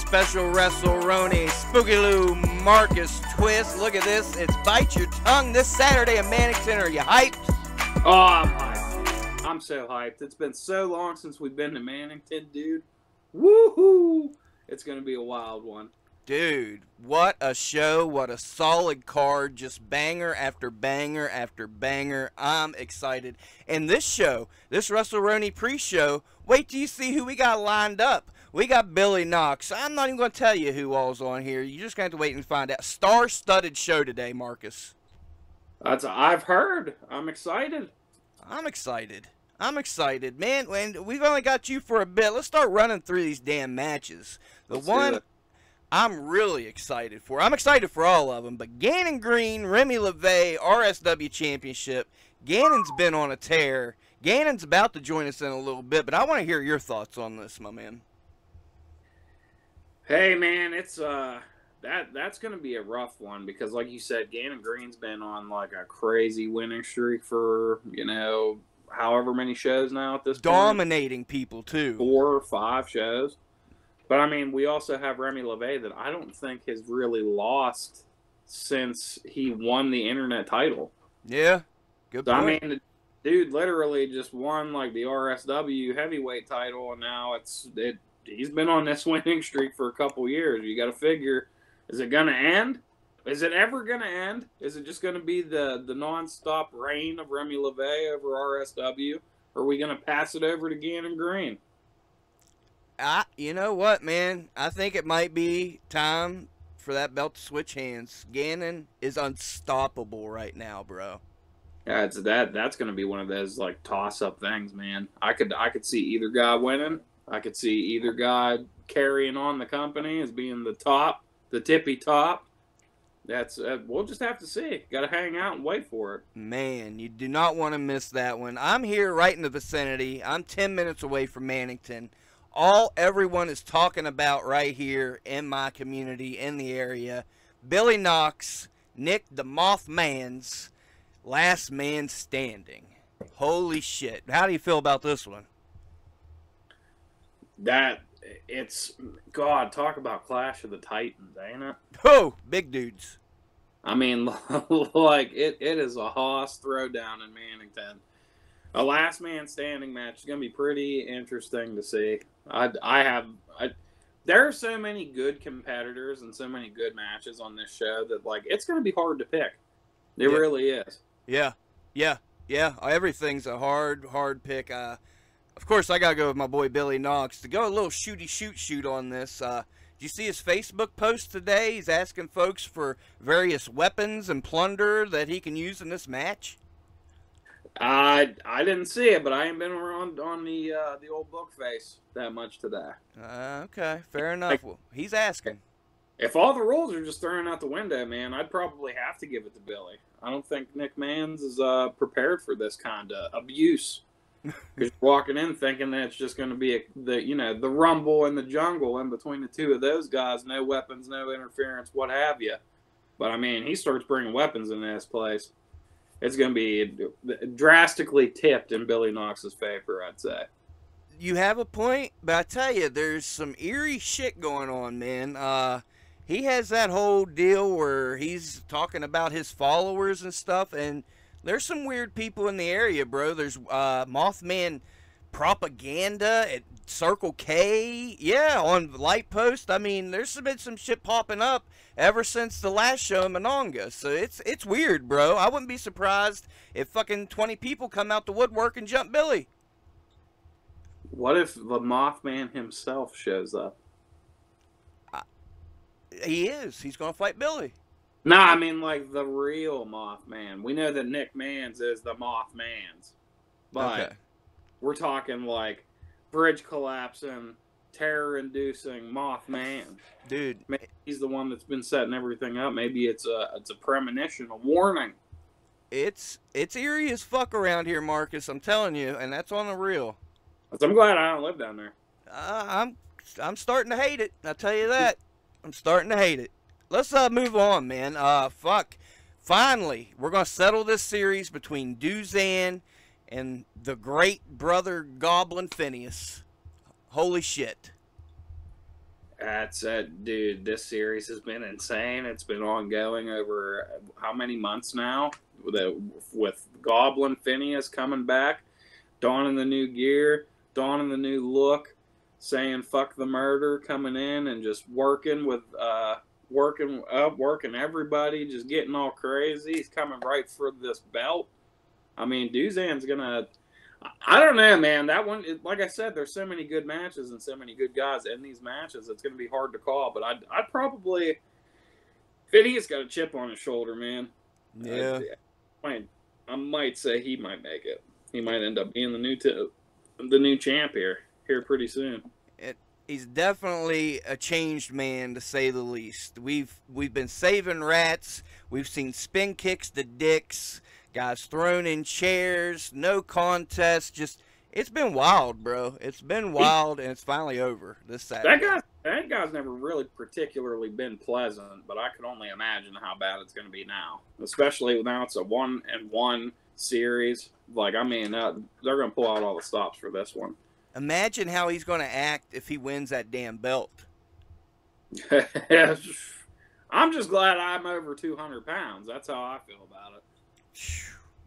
special WrestleRoni, Spooky Lou, Marcus Twist. Look at this. It's Bite Your Tongue this Saturday in Mannington. Are you hyped? Oh, I'm hyped. I'm so hyped. It's been so long since we've been to Mannington, dude. Woohoo! It's going to be a wild one. Dude, what a show. What a solid card. Just banger after banger after banger. I'm excited. And this show, this WrestleRoni pre-show, wait till you see who we got lined up. We got Billy Knoxx. I'm not even going to tell you who all's on here. You're just going to have to wait and find out. Star-studded show today, Marcus. I've heard. I'm excited. I'm excited. I'm excited. Man, and we've only got you for a bit. Let's start running through these damn matches. The one I'm really excited for. I'm excited for all of them, but Ganon Green, Remy LeVay, RSW Championship. Ganon's been on a tear. Ganon's about to join us in a little bit, but I want to hear your thoughts on this, my man. Hey, man, it's that's going to be a rough one because, like you said, Ganon Green's been on like a crazy winning streak for, you know, however many shows now at this point. Dominating people, too. 4 or 5 shows. But, I mean, we also have Remy LeVay that I don't think has really lost since he won the internet title. Yeah, good point. So, I mean, the dude literally just won, like, the RSW heavyweight title, and now he's been on this winning streak for a couple years. You got to figure, is it going to end? Is it ever going to end? Is it just going to be the nonstop reign of Remy LeVay over RSW? Or are we going to pass it over to Ganon Green? You know what, man? I think it might be time for that belt to switch hands. Ganon is unstoppable right now, bro. Yeah, that's going to be one of those like toss-up things, man. I could see either guy winning. I could see either guy carrying on the company as being the top, the tippy top. That's we'll just have to see. Got to hang out and wait for it. Man, you do not want to miss that one. I'm here right in the vicinity. I'm 10 minutes away from Mannington. All everyone is talking about right here in my community, in the area, Billy Knoxx, Nick the Mothman's last man standing. Holy shit. How do you feel about this one? God, talk about Clash of the Titans, ain't it? Oh, big dudes. I mean, like, it is a hoss throwdown in Mannington. A last man standing match is going to be pretty interesting to see. There are so many good competitors and so many good matches on this show that, like, it's going to be hard to pick. It really is. Yeah. Everything's a hard pick. Of course, I got to go with my boy Billy Knoxx. To go a little shoot on this, did you see his Facebook post today? He's asking folks for various weapons and plunder that he can use in this match. I didn't see it, but I ain't been around on the old book face that much today. Okay, fair enough. Well, he's asking. If all the rules are just thrown out the window, man, I'd probably have to give it to Billy. I don't think Nick Mans is prepared for this kind of abuse. Because walking in thinking that it's just going to be the rumble in the jungle in between the two of those guys, no weapons, no interference, what have you. But I mean, he starts bringing weapons in this place. It's going to be drastically tipped in Billy Knoxx's favor, I'd say. You have a point, but I tell you, there's some eerie shit going on, man. He has that whole deal where he's talking about his followers and stuff, and there's some weird people in the area, bro. There's Mothman propaganda at Circle K. Yeah, on Light Post. I mean, there's been some shit popping up ever since the last show in Monongah. So it's weird, bro. I wouldn't be surprised if fucking 20 people come out the woodwork and jump Billy. What if the Mothman himself shows up? He is. He's going to fight Billy. Nah, I mean, like, the real Mothman. We know that Nick Mans is the Mothman's. But we're talking, like, bridge collapsing, terror-inducing Mothman. Dude. Maybe he's the one that's been setting everything up. Maybe it's a premonition, a warning. It's eerie as fuck around here, Marcus. I'm telling you, and that's on the real. I'm glad I don't live down there. I'm starting to hate it. I'll tell you that. I'm starting to hate it. Let's move on, man. Finally, we're going to settle this series between Duzan and the great brother Goblin Phineas. Holy shit. That's it, dude. This series has been insane. It's been ongoing over how many months now? With Goblin Phineas coming back, donning the new gear, donning the new look, saying "fuck the murder," coming in and just working with, working everybody, just getting all crazy. He's coming right for this belt. I mean, Duzan's gonna. I don't know, man. That one, like I said, there's so many good matches and so many good guys in these matches. It's going to be hard to call, but I'd probably. Phineas got a chip on his shoulder, man. Yeah. I might say he might make it. He might end up being the new champ here pretty soon. He's definitely a changed man, to say the least. We've been saving rats. We've seen spin kicks to dicks. Guys thrown in chairs, no contest. Just, it's been wild, bro. It's been wild, and it's finally over this Saturday. That guy's never really particularly been pleasant, but I can only imagine how bad it's going to be now. Especially now it's a 1-1 series. Like, I mean, they're going to pull out all the stops for this one. Imagine how he's going to act if he wins that damn belt. I'm just glad I'm over 200 pounds. That's how I feel about it.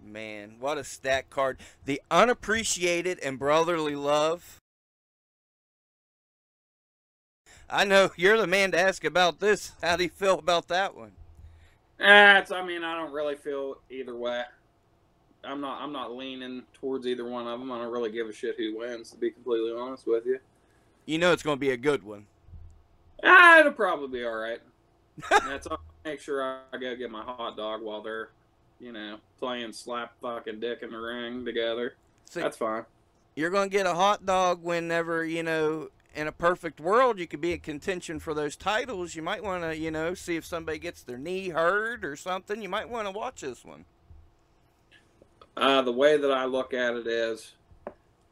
Man, what a stacked card. The unappreciated and brotherly love. I know you're the man to ask about this. How do you feel about that one? I don't really feel either way. I'm not leaning towards either one of them. I don't really give a shit who wins, to be completely honest with you. You know it's going to be a good one. It'll probably be all right. That's all. Make sure I go get my hot dog while they're, playing slap fucking dick in the ring together. See, that's fine. You're going to get a hot dog whenever, in a perfect world, you could be in contention for those titles. You might want to, see if somebody gets their knee hurt or something. You might want to watch this one. The way that I look at it is,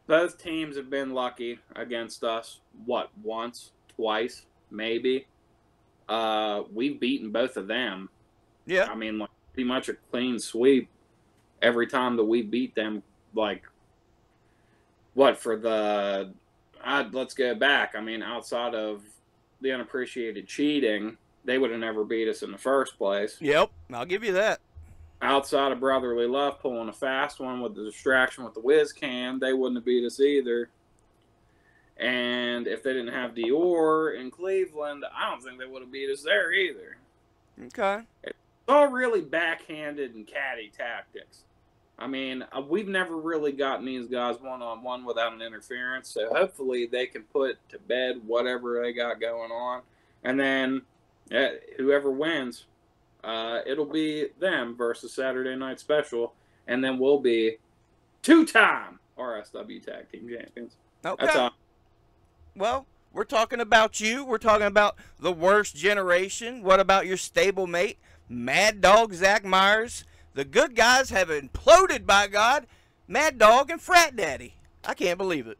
both teams have been lucky against us. What, once, twice, maybe? We've beaten both of them. Yeah. I mean, like, pretty much a clean sweep every time that we beat them. Like, what, for the... let's go back. I mean, outside of the unappreciated cheating, they would have never beat us in the first place. Yep, I'll give you that. Outside of brotherly love, pulling a fast one with the distraction with the whiz cam, they wouldn't have beat us either. And if they didn't have Dior in Cleveland, I don't think they would have beat us there either. Okay. It's all really backhanded and catty tactics. I mean, we've never really gotten these guys one-on-one without an interference, so hopefully they can put to bed whatever they got going on. And then whoever wins, it'll be them versus Saturday Night Special, and then we'll be two-time RSW Tag Team Champions. Okay. That's all. Well, we're talking about you. We're talking about the worst generation. What about your stablemate, Mad Dog Zach Myers? The good guys have imploded, by God. Mad Dog and Frat Daddy. I can't believe it.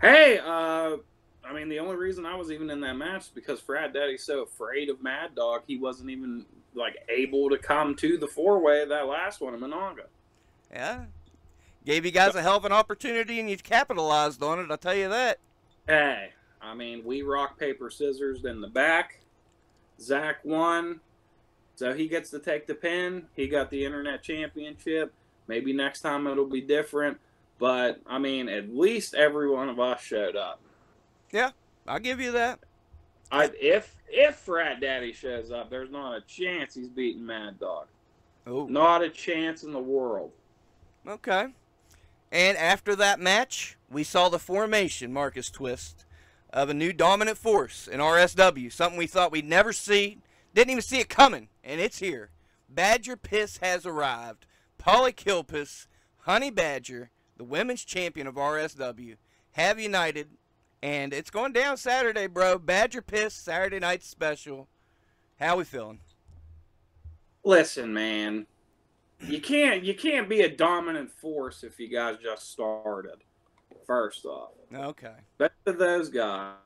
Hey, the only reason I was even in that match is because Frat Daddy's so afraid of Mad Dog, he wasn't even, able to come to the four-way that last one in Monongah. Yeah. Gave you guys a hell of an opportunity, and you capitalized on it, I'll tell you that. Hey, we rock, paper, scissors in the back. Zach won. So he gets to take the pin. He got the Internet Championship. Maybe next time it'll be different. But, at least every one of us showed up. Yeah, I'll give you that. If Frat Daddy shows up, there's not a chance he's beating Mad Dog. Oh. Not a chance in the world. Okay. And after that match, we saw the formation, Marcus Twist, of a new dominant force in RSW. Something we thought we'd never see. Didn't even see it coming, and it's here. Badger Piss has arrived. Polly Kilpiss, Honey Badger, the women's champion of RSW, have united, and it's going down Saturday, bro. Badger Piss, Saturday Night Special. How we feeling? Listen, man, you can't be a dominant force if you guys just started. First off, okay. Both of those guys.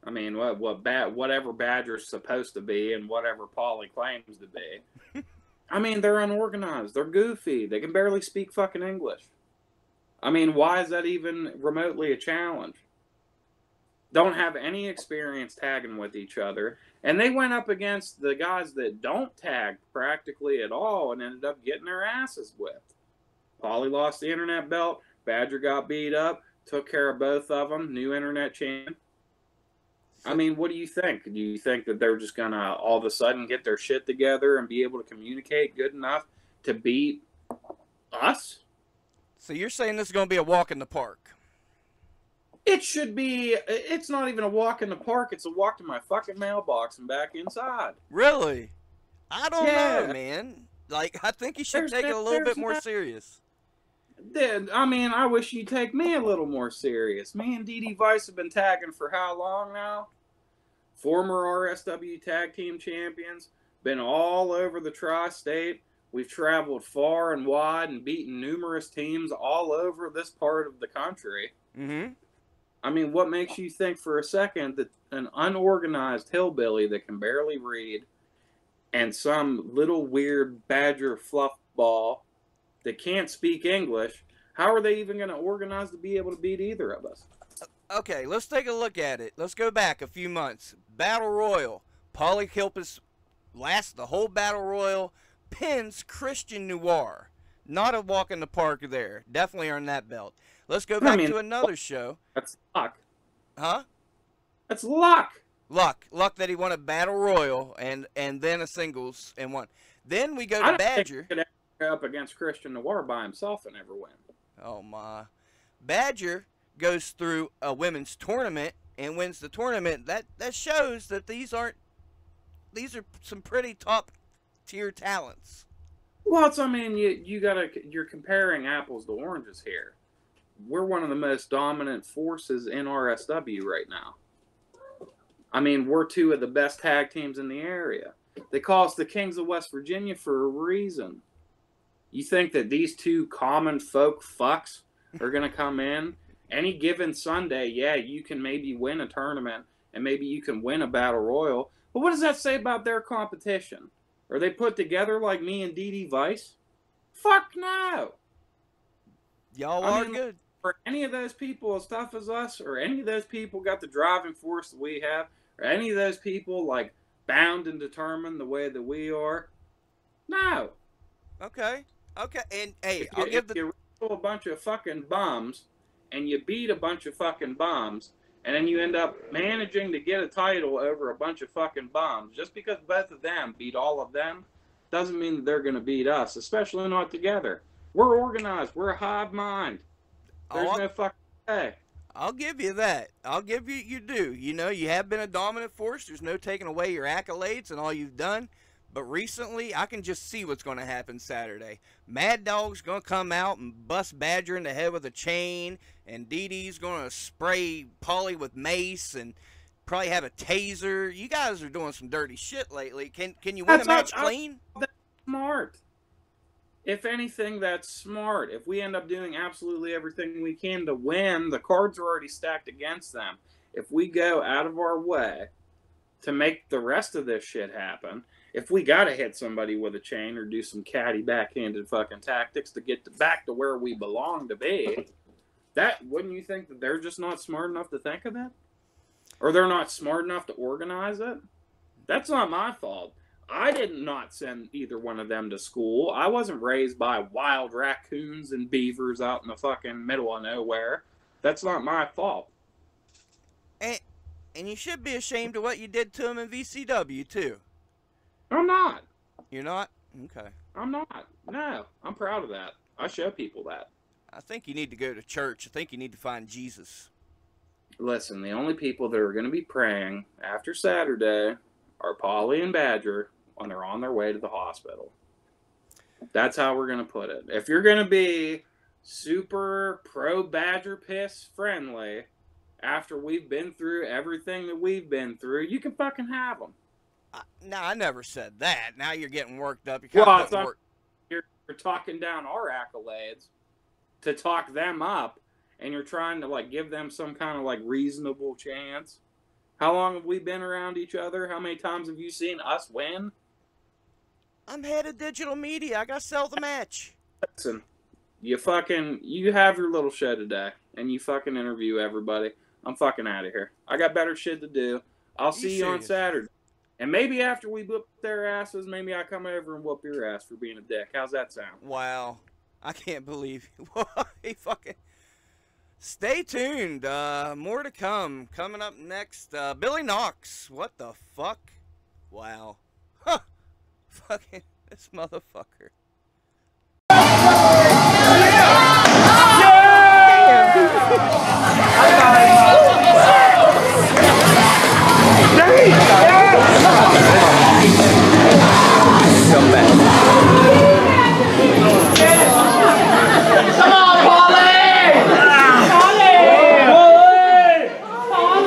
Whatever Badger's supposed to be and whatever Paulie claims to be. They're unorganized. They're goofy. They can barely speak fucking English. Why is that even remotely a challenge? don't have any experience tagging with each other. And they went up against the guys that don't tag practically at all and ended up getting their asses whipped. Paulie lost the internet belt. Badger got beat up. Took care of both of them. New internet champion. I mean, what do you think? Do you think that they're just going to all of a sudden get their shit together and be able to communicate good enough to beat us? So you're saying this is going to be a walk in the park? It should be. It's not even a walk in the park. It's a walk to my fucking mailbox and back inside. Really? I don't know, man. Like, I think you should take it a little bit more serious. I mean, I wish you'd take me a little more serious. Me and DD Vice have been tagging for how long now? Former RSW tag team champions. Been all over the tri-state. We've traveled far and wide and beaten numerous teams all over this part of the country. Mm-hmm. I mean, what makes you think for a second that an unorganized hillbilly that can barely read and some little weird Badger fluffball that can't speak English, how are they even going to organize to be able to beat either of us? Okay, let's take a look at it. Let's go back a few months. Battle Royal. Paulie Kilpis lasts the whole Battle Royal, pins Christian Noir. Not a walk in the park there. Definitely earned that belt. Let's go back to another show. That's luck. Huh? That's luck. Luck that he won a Battle Royal and then a singles and won. Then we go to Badger. Think he could up against Christian Noir by himself and never win. Oh my. Badger goes through a women's tournament and wins the tournament. That shows that these are some pretty top tier talents. Well, I mean, you're comparing apples to oranges here. We're one of the most dominant forces in RSW right now. I mean, we're two of the best tag teams in the area. They call us the Kings of West Virginia for a reason. You think that these two common folk fucks are going to come in? Any given Sunday, yeah, you can maybe win a tournament and maybe you can win a Battle Royal. But what does that say about their competition? Are they put together like me and DD Vice? Fuck no. Y'all are good. For any of those people as tough as us, or any of those people got the driving force that we have, or any of those people like bound and determined the way that we are, no. Okay. And hey, if you wrestle a bunch of fucking bums and you beat a bunch of fucking bums, and then you end up managing to get a title over a bunch of fucking bums, just because both of them beat all of them, doesn't mean that they're going to beat us, especially not together. We're organized. We're a hive mind. There's no fucking way. I'll give you that. I'll give you do. You know, you have been a dominant force. There's no taking away your accolades and all you've done. But recently, I can just see what's going to happen Saturday. Mad Dog's going to come out and bust Badger in the head with a chain. And DD's going to spray Paulie with mace and probably have a taser. You guys are doing some dirty shit lately. Can you win a match clean? That's smart. If anything, that's smart. If we end up doing absolutely everything we can to win, the cards are already stacked against them. If we go out of our way to make the rest of this shit happen, if we got to hit somebody with a chain or do some catty backhanded fucking tactics to get back to where we belong to be, that wouldn't you think that they're just not smart enough to think of that? Or they're not smart enough to organize it? That's not my fault. I did not send either one of them to school. I wasn't raised by wild raccoons and beavers out in the fucking middle of nowhere. That's not my fault. And you should be ashamed of what you did to him in VCW, too. I'm not. You're not? Okay. I'm not. No, I'm proud of that. I show people that. I think you need to go to church. I think you need to find Jesus. Listen, the only people that are going to be praying after Saturday are Paulie and Badger when they're on their way to the hospital. That's how we're going to put it. If you're going to be super pro-Badger piss friendly after we've been through everything that we've been through, you can fucking have them. No, I never said that. Now you're getting worked up. You're talking down our accolades to talk them up, and you're trying to like give them some kind of like reasonable chance. How long have we been around each other? How many times have you seen us win? I'm head of digital media. I gotta sell the match. Listen, you have your little show today, and you fucking interview everybody. I'm fucking out of here. I got better shit to do. I'll see you on Saturday. And maybe after we whoop their asses, maybe I come over and whoop your ass for being a dick. How's that sound? Wow. I can't believe he fucking... Stay tuned. More to come. Coming up next, Billy Knoxx. What the fuck? Wow. Huh. Fucking this motherfucker. Come back. Come on, Paulie!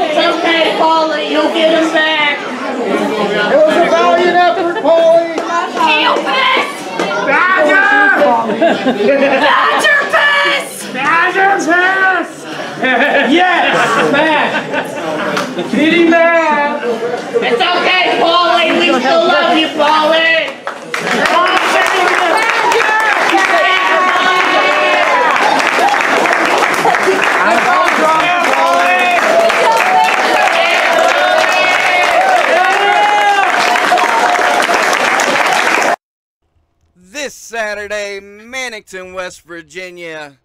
It's okay, Paulie. You'll get him back. It was a valiant effort, Paulie! Heel piss! Badger! Badger piss! Badger piss! Yes! Man! Kitty man! It's okay, Paulie. We still love you, Paulie. This Saturday, Mannington, West Virginia,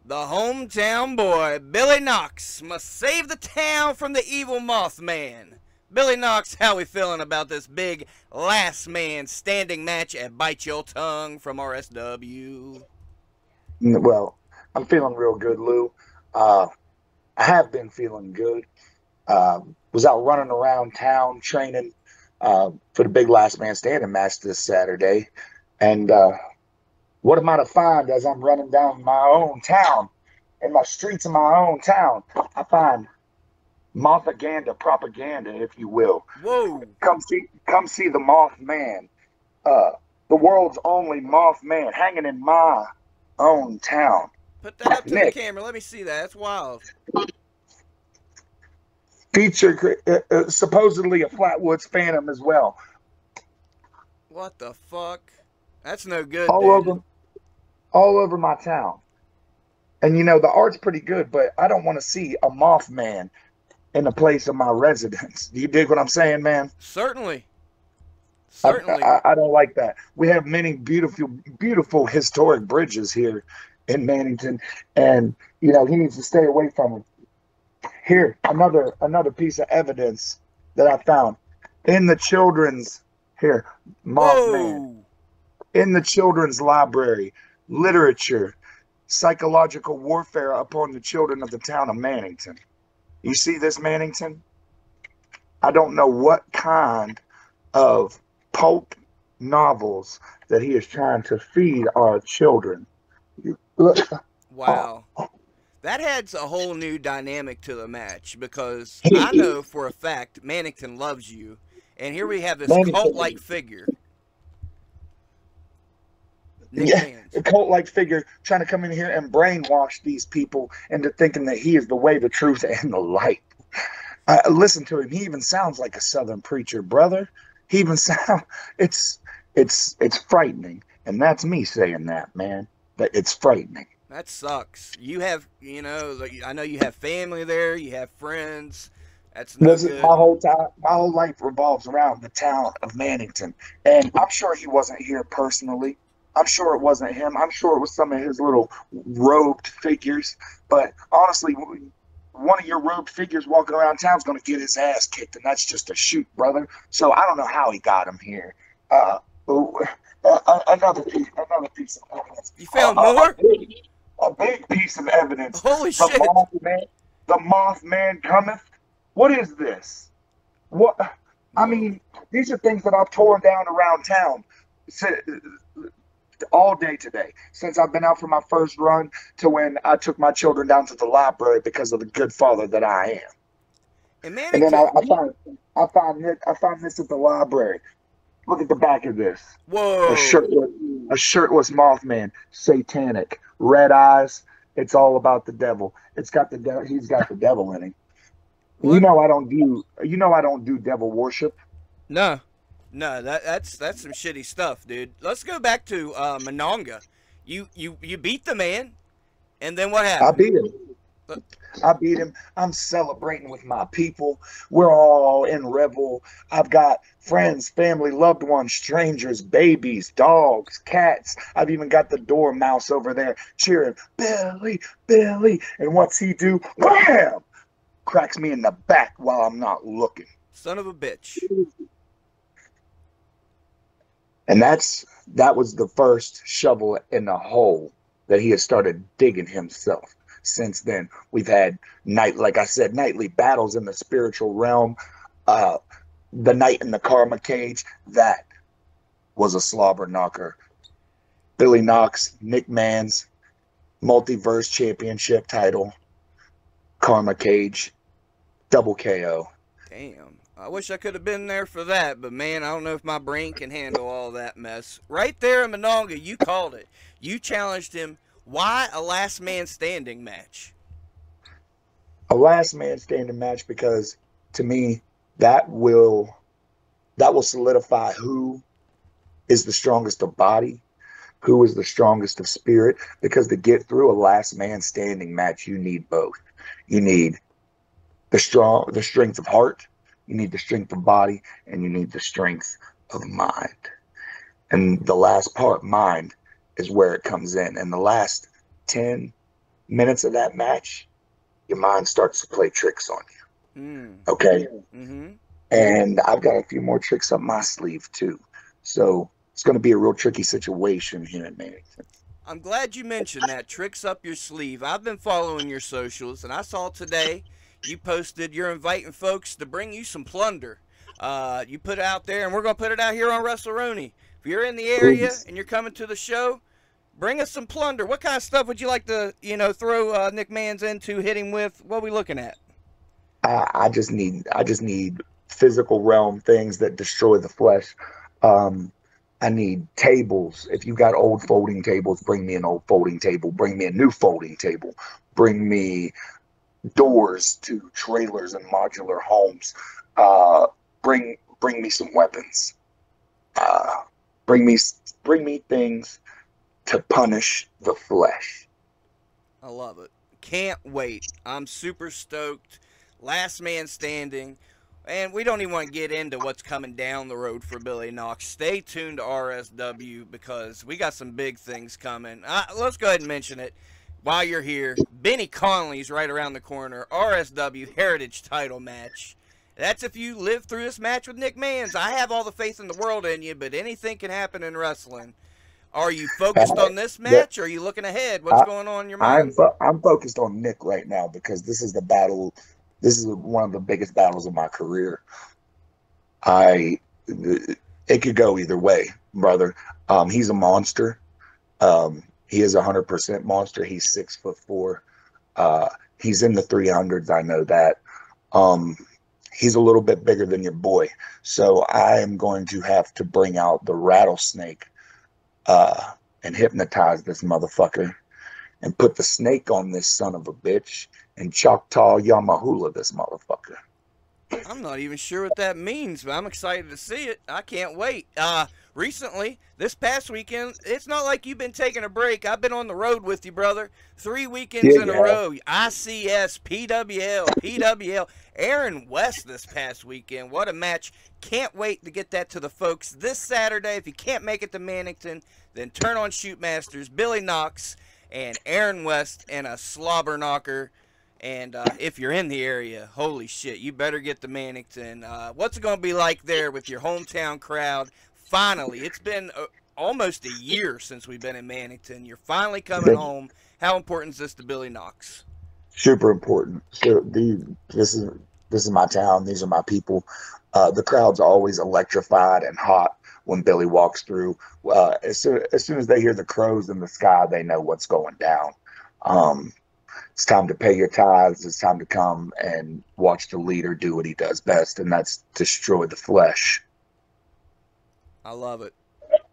the hometown boy, Billy Knoxx, must save the town from the evil Mothman. Billy Knoxx, how we feeling about this big last man standing match at Bite Your Tongue from RSW? Well, I'm feeling real good, Lou. I have been feeling good. Was out running around town training for the big last man standing match this Saturday. And what am I to find as I'm running down my own town, in my streets of my own town? I find propaganda, if you will. Whoa! Come see the Mothman, the world's only Mothman, hanging in my own town. Put that up to Nick, the camera. Let me see that. That's wild. Feature supposedly a Flatwoods Phantom as well. What the fuck? That's no good, all over my town. And you know, the art's pretty good, but I don't want to see a Mothman in the place of my residence. Do you dig what I'm saying, man? Certainly. Certainly. I don't like that. We have many beautiful historic bridges here in Mannington, and you know, he needs to stay away from them. Here, another piece of evidence that I found in the children's Mothman. In the children's library, literature, psychological warfare upon the children of the town of Mannington. You see this, Mannington? I don't know what kind of pulp novels that he is trying to feed our children. Wow. That adds a whole new dynamic to the match, because I know for a fact Mannington loves you, and here we have this cult-like figure. Yeah, a cult-like figure trying to come in here and brainwash these people into thinking that he is the way, the truth, and the light. Listen to him. He even sounds like a Southern preacher, brother. He even sounds... It's frightening. And that's me saying that, man. That it's frightening. That sucks. You have, you know, I know you have family there. You have friends. That's no good. My whole life revolves around the town of Mannington. And I'm sure he wasn't here personally. I'm sure it wasn't him. I'm sure it was some of his little robed figures. But honestly, one of your robed figures walking around town is going to get his ass kicked, and that's just a shoot, brother. So I don't know how he got him here. Another piece of evidence. You found more? A big piece of evidence. Holy shit! The Mothman cometh. What is this? What? I mean, these are things that I've torn down around town all day today, since I've been out for my first run to when I took my children down to the library because of the good father that I am. And then I found this at the library. Look at the back of this. Whoa! A shirtless Mothman, satanic, red eyes. It's all about the devil. It's got the devil. He's got the devil in him. What? You know I don't do devil worship. No, that's some shitty stuff, dude. Let's go back to Monongah. You beat the man, and then what happened? I beat him. I beat him. I'm celebrating with my people. We're all in revel. I've got friends, family, loved ones, strangers, babies, dogs, cats. I've even got the dormouse over there cheering, Billy, Billy. And what's he do? Wham! Cracks me in the back while I'm not looking. Son of a bitch. And that was the first shovel in the hole that he has started digging himself. Since then, we've had like I said, nightly battles in the spiritual realm. The night in the karma cage, that was a slobber knocker. Billy Knoxx, Nick Man's multiverse championship title, karma cage, double KO. Damn. I wish I could have been there for that, but man, I don't know if my brain can handle all that mess. Right there in Monongah, you called it. You challenged him. Why a last man standing match? A last man standing match because to me that will solidify who is the strongest of body, who is the strongest of spirit, because to get through a last man standing match you need both. You need the strength of heart, you need the strength of body, and you need the strength of mind. And the last part, mind, is where it comes in. And the last 10 minutes of that match, your mind starts to play tricks on you. Okay? Mm-hmm. And I've got a few more tricks up my sleeve, too. So it's going to be a real tricky situation here in Mannington. I'm glad you mentioned that, tricks up your sleeve. I've been following your socials, and I saw today you posted you're inviting folks to bring you some plunder. You put it out there, and we're going to put it out here on WrestleRoni. If you're in the area and you're coming to the show, bring us some plunder. What kind of stuff would you like to, throw Nick Man's into, hit him with? What are we looking at? I just need physical realm things that destroy the flesh. I need tables. If you got old folding tables, bring me an old folding table. Bring me a new folding table. Bring me doors to trailers and modular homes. Bring me some weapons. Bring me things to punish the flesh. I love it. Can't wait. I'm super stoked. Last man standing. And we don't even want to get into what's coming down the road for Billy Knoxx. Stay tuned to RSW because we got some big things coming. Let's go ahead and mention it while you're here. Benny Conley's right around the corner. RSW Heritage title match. That's if you live through this match with Nick Man's. I have all the faith in the world in you, but anything can happen in wrestling. Are you focused on this match, or are you looking ahead? What's going on in your mind? I'm focused on Nick right now because this is the battle. This is one of the biggest battles of my career. It could go either way, brother. He's a monster. He is 100% monster. He's 6'4". He's in the 300s. I know that. He's a little bit bigger than your boy. So I am going to have to bring out the rattlesnake and hypnotize this motherfucker and put the snake on this son of a bitch and Choctaw Yamahula this motherfucker. I'm not even sure what that means, but I'm excited to see it. I can't wait. Recently, this past weekend, it's not like you've been taking a break. I've been on the road with you, brother. 3 weekends in a row. ICS, PWL. Aaron West this past weekend. What a match. Can't wait to get that to the folks this Saturday. If you can't make it to Mannington, then turn on Shootmasters, Billy Knoxx, and Aaron West, and a slobber knocker. And if you're in the area, holy shit, you better get to Mannington. What's it going to be like there with your hometown crowd? Finally, it's been almost a year since we've been in Mannington. You're finally coming home. How important is this to Billy Knoxx? Super important. So this is my town. These are my people. The crowd's always electrified and hot when Billy walks through. As soon as they hear the crows in the sky, they know what's going down. It's time to pay your tithes. It's time to come and watch the leader do what he does best, and that's destroy the flesh. I love it.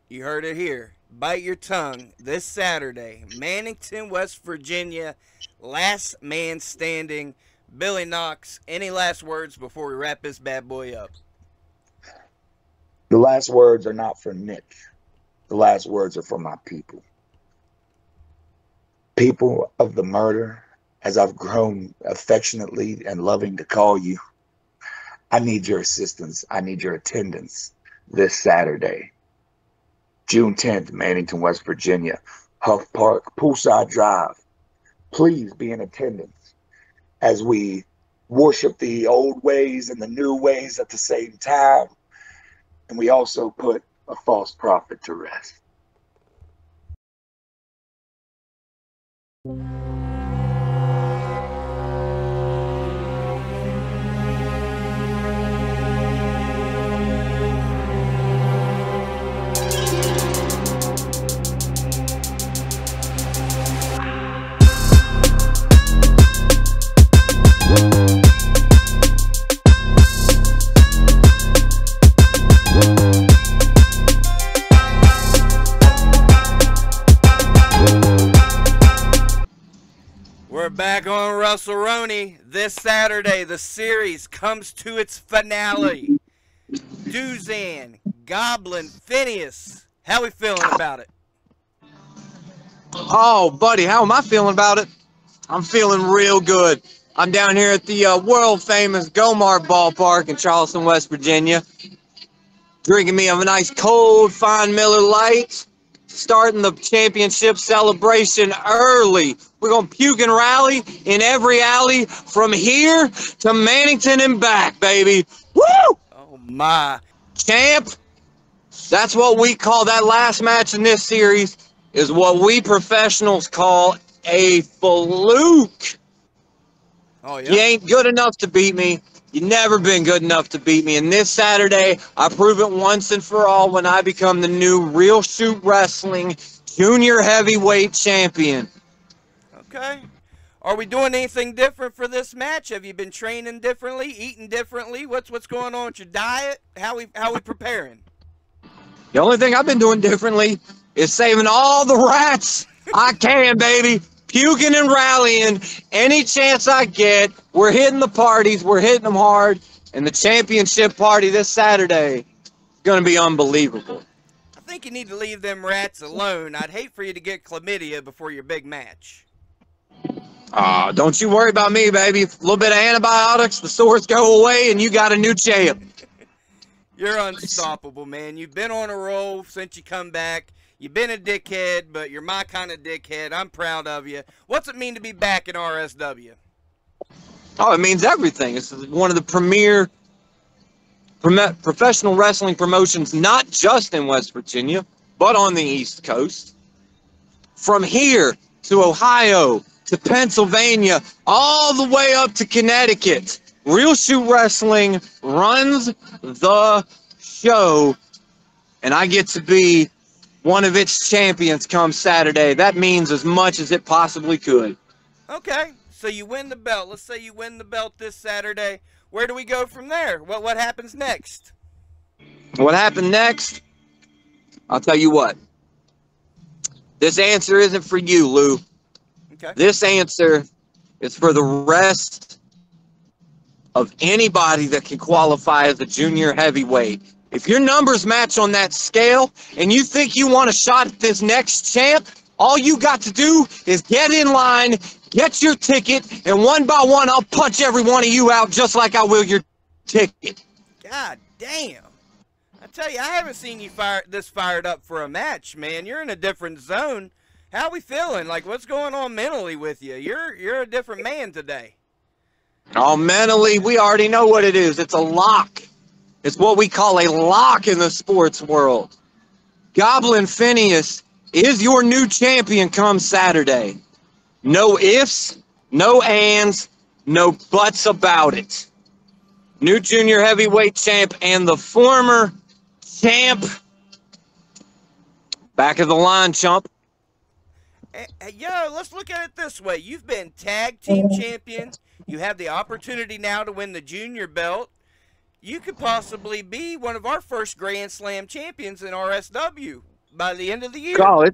You heard it here. Bite your tongue this Saturday. Mannington, West Virginia. Last man standing. Billy Knoxx. Any last words before we wrap this bad boy up? The last words are not for Nick. The last words are for my people. People of the murder as I've grown affectionately and loving to call you, I need your assistance. I need your attendance this Saturday, June 10th, Mannington, West Virginia, Huff Park, Poolside Drive. Please be in attendance as we worship the old ways and the new ways at the same time. And we also put a false prophet to rest. We're back on WrestleRoni. This Saturday, the series comes to its finale. Duzan, Goblin, Phineas. How we feeling about it? Oh, buddy, how am I feeling about it? I'm feeling real good. I'm down here at the world-famous Gomar Ballpark in Charleston, West Virginia, drinking me a nice cold, fine Miller Lite, starting the championship celebration early. We're going to puke and rally in every alley from here to Mannington and back, baby. Woo! Oh, my. Champ, that's what we call that last match in this series, is what we professionals call a fluke. Oh, yeah? You ain't good enough to beat me. You've never been good enough to beat me. And this Saturday, I prove it once and for all when I become the new Real Shoot Wrestling Junior Heavyweight Champion. Okay. Are we doing anything different for this match? Have you been training differently, eating differently? What's going on with your diet? How we preparing? The only thing I've been doing differently is saving all the rats I can, baby. Puking and rallying any chance I get. We're hitting the parties. We're hitting them hard. And the championship party this Saturday is going to be unbelievable. I think you need to leave them rats alone. I'd hate for you to get chlamydia before your big match. Don't you worry about me, baby. A little bit of antibiotics, the sores go away, and you got a new champ. You're unstoppable, man. You've been on a roll since you come back. You've been a dickhead, but you're my kind of dickhead. I'm proud of you. What's it mean to be back in RSW? Oh, it means everything. It's one of the premier professional wrestling promotions, not just in West Virginia, but on the East Coast. From here to Ohio to Pennsylvania, all the way up to Connecticut, Real Shoot Wrestling runs the show, and I get to be one of its champions come Saturday. That means as much as it possibly could. Okay, so you win the belt. Let's say you win the belt this Saturday. Where do we go from there? What happens next? What happened next? I'll tell you what. This answer isn't for you, Lou. Okay. This answer is for the rest of anybody that can qualify as a junior heavyweight. If your numbers match on that scale and you think you want a shot at this next champ, all you got to do is get in line, get your ticket, and one by one, I'll punch every one of you out just like I will your ticket. God damn. I tell you, I haven't seen you this fired up for a match, man. You're in a different zone. How we feeling? Like, what's going on mentally with you? You're a different man today. Oh, mentally, we already know what it is. It's a lock. It's what we call a lock in the sports world. Goblin Phineas is your new champion come Saturday. No ifs, no ands, no buts about it. New junior heavyweight champ and the former champ. Back of the line, chump. Hey, yo, let's look at it this way. You've been tag team champion. You have the opportunity now to win the junior belt. You could possibly be one of our first Grand Slam champions in RSW by the end of the year. Oh,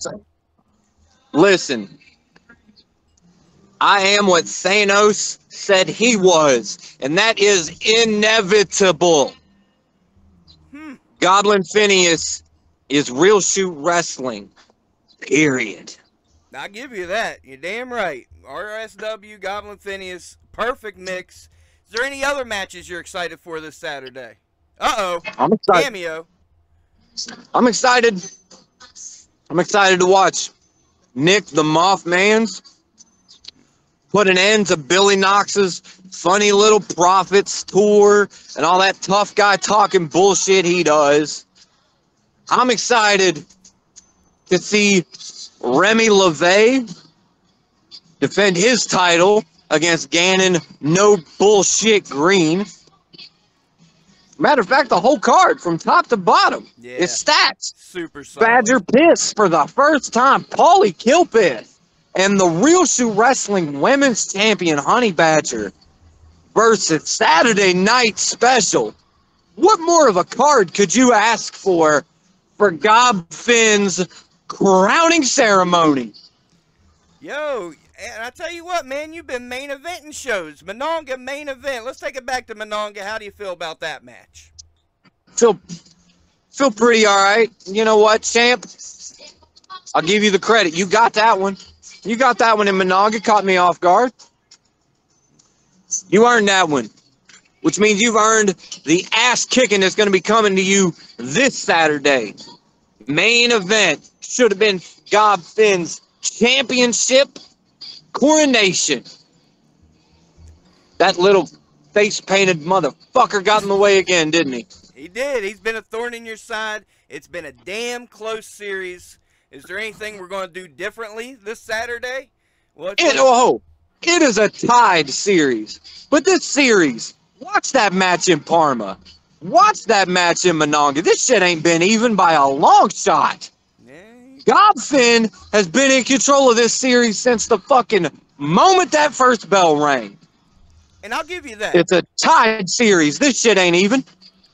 listen, I am what Thanos said he was, and that is inevitable. Goblin Phineas is Real Shoot Wrestling, period. I'll give you that. You're damn right. RSW, Goblin Phineas, perfect mix. Is there any other matches you're excited for this Saturday? Uh-oh. I'm excited. Cameo. I'm excited. I'm excited to watch Nick the Mothman's put an end to Billy Knoxx's funny little Profits tour and all that tough guy talking bullshit he does. I'm excited to see Remy LeVay defend his title against Ganon No Bullshit Green. Matter of fact, the whole card from top to bottom is stacked. Super solid. Badger Piss for the first time. Paulie Kilpith and the Real Shoe Wrestling Women's Champion Honey Badger versus Saturday Night Special. What more of a card could you ask for Gob Finn's crowning ceremony? Yo, and I tell you what, man, you've been main eventing shows. Monongah main event. Let's take it back to Monongah. How do you feel about that match? Feel pretty all right. You know what, champ? I'll give you the credit. You got that one. You got that one in Monongah. Caught me off guard. You earned that one, which means you've earned the ass kicking that's going to be coming to you this Saturday. Main event should have been Gob Finn's championship coronation. That little face-painted motherfucker got in the way again, didn't he? He did. He's been a thorn in your side. It's been a damn close series. Is there anything we're going to do differently this Saturday? It is a tied series. But this series, watch that match in Parma. Watch that match in Monongah. This shit ain't been even by a long shot. Gob Finn has been in control of this series since the fucking moment that first bell rang. And I'll give you that. It's a tied series. This shit ain't even.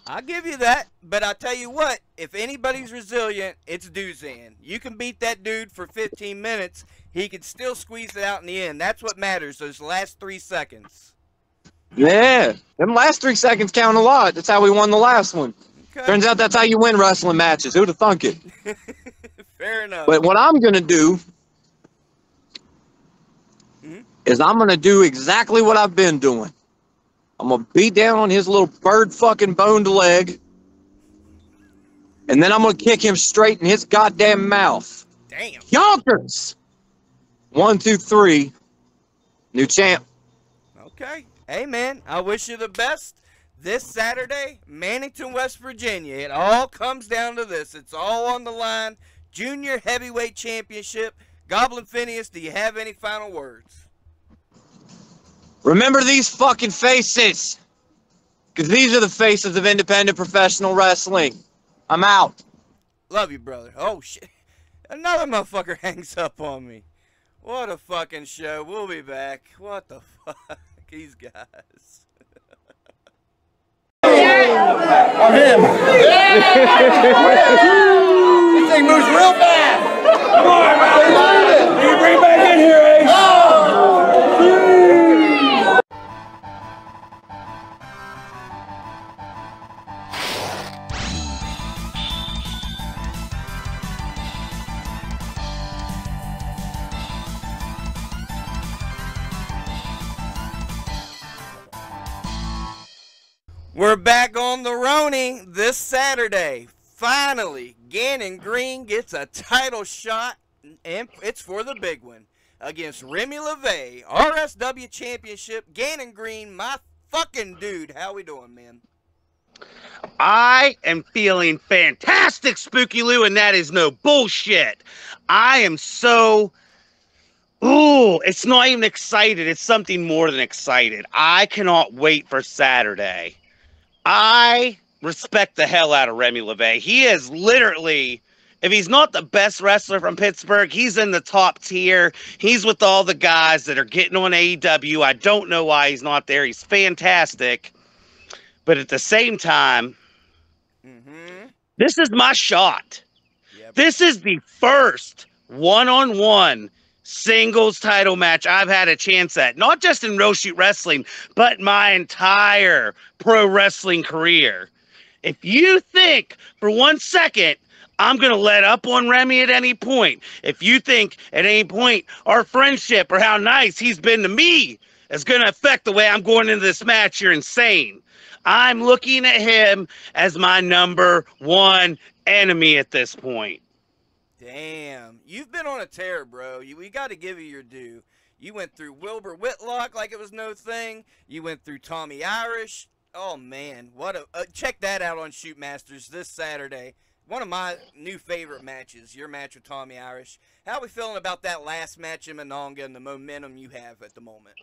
I'll give you that. But I'll tell you what, if anybody's resilient, it's Duzan. You can beat that dude for 15 minutes. He can still squeeze it out in the end. That's what matters, those last 3 seconds. Yeah. Them last 3 seconds count a lot. That's how we won the last one. Okay. Turns out that's how you win wrestling matches. Who'd have thunk it? Fair enough. But what I'm going to do is I'm going to do exactly what I've been doing. I'm going to beat down on his little bird fucking boned leg. And then I'm going to kick him straight in his goddamn mouth. Damn. Yonkers! 1, 2, 3. New champ. Okay. Hey, man, I wish you the best. This Saturday, Mannington, West Virginia. It all comes down to this. It's all on the line. Junior Heavyweight Championship. Goblin Phineas, do you have any final words? Remember these fucking faces. Because these are the faces of independent professional wrestling. I'm out. Love you, brother. Oh, shit. Another motherfucker hangs up on me. What a fucking show. We'll be back. What the fuck? These guys. On him. This thing moves real fast. Come on, man. You bring back in here, Ace. We're back on the Roni this Saturday. Finally, Ganon Green gets a title shot, and it's for the big one. Against Remy LeVay, RSW Championship. Ganon Green, my fucking dude. How we doing, man? I am feeling fantastic, Spooky Lou, and that is no bullshit. I am so... Ooh, it's not even excited. It's something more than excited. I cannot wait for Saturday. I respect the hell out of Remy LeVay. He is literally, if he's not the best wrestler from Pittsburgh, he's in the top tier. He's with all the guys that are getting on AEW. I don't know why he's not there. He's fantastic. But at the same time, this is my shot. Yep. This is the first one-on-one singles title match I've had a chance at, not just in Real Shoot Wrestling, but my entire pro wrestling career. If you think for 1 second I'm going to let up on Remy at any point. If you think at any point our friendship or how nice he's been to me is going to affect the way I'm going into this match, you're insane. I'm looking at him as my number one enemy at this point. Damn. You've been on a tear, bro. We got to give you your due. You went through Wilbur Whitlock like it was no thing. You went through Tommy Irish. Oh, man. What a check that out on Shoot Masters this Saturday. One of my new favorite matches, your match with Tommy Irish. How are we feeling about that last match in Monongah and the momentum you have at the moment?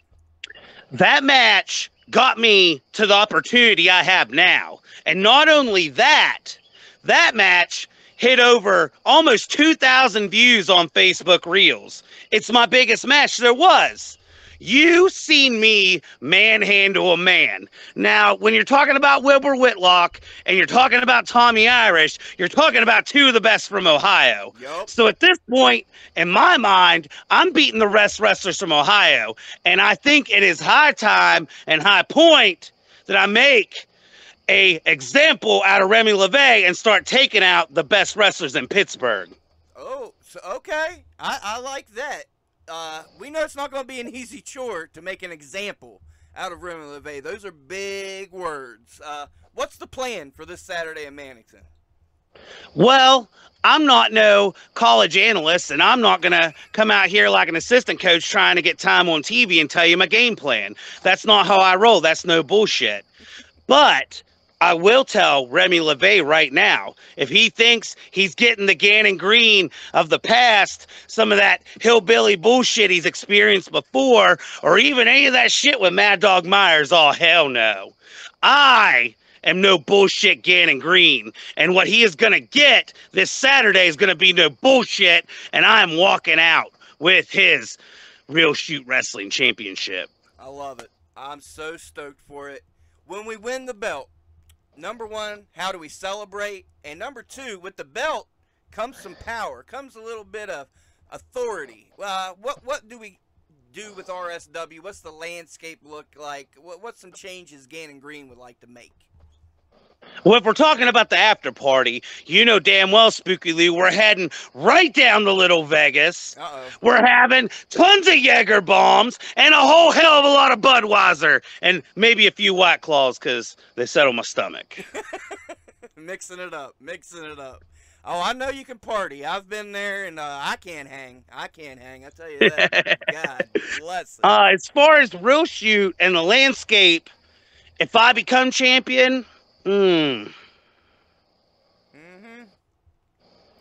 That match got me to the opportunity I have now. And not only that, that match hit over almost 2,000 views on Facebook Reels. It's my biggest match there was. You seen me manhandle a man. Now, when you're talking about Wilbur Whitlock and you're talking about Tommy Irish, you're talking about two of the best from Ohio. Yep. So at this point, in my mind, I'm beating the wrestlers from Ohio. And I think it is high time and high point that I make a example out of Remy LeVay and start taking out the best wrestlers in Pittsburgh. Oh, so, okay. I like that. We know it's not going to be an easy chore to make an example out of Remy LeVay. Those are big words. What's the plan for this Saturday in Mannington? Well, I'm not no college analyst, and I'm not going to come out here like an assistant coach trying to get time on TV and tell you my game plan. That's not how I roll. That's no bullshit. But I will tell Remy LeVay right now, if he thinks he's getting the Ganon Green of the past, some of that hillbilly bullshit he's experienced before, or even any of that shit with Mad Dog Myers, oh, hell no. I am no bullshit Ganon Green, and what he is going to get this Saturday is going to be no bullshit, and I'm walking out with his Real Shoot Wrestling Championship. I love it. I'm so stoked for it. When we win the belt, number one, how do we celebrate? And number two, with the belt comes some power, comes a little bit of authority. What do we do with RSW? What's the landscape look like? What's some changes Ganon Green would like to make? Well, if we're talking about the after party, you know damn well, Spooky Lou, we're heading right down to Little Vegas. Uh-oh. We're having tons of Jaeger bombs and a whole hell of a lot of Budweiser and maybe a few White Claws because they settle my stomach. Mixing it up. Oh, I know you can party. I've been there, and I can't hang. I tell you that. God bless it. As far as Real Shoot and the landscape, if I become champion,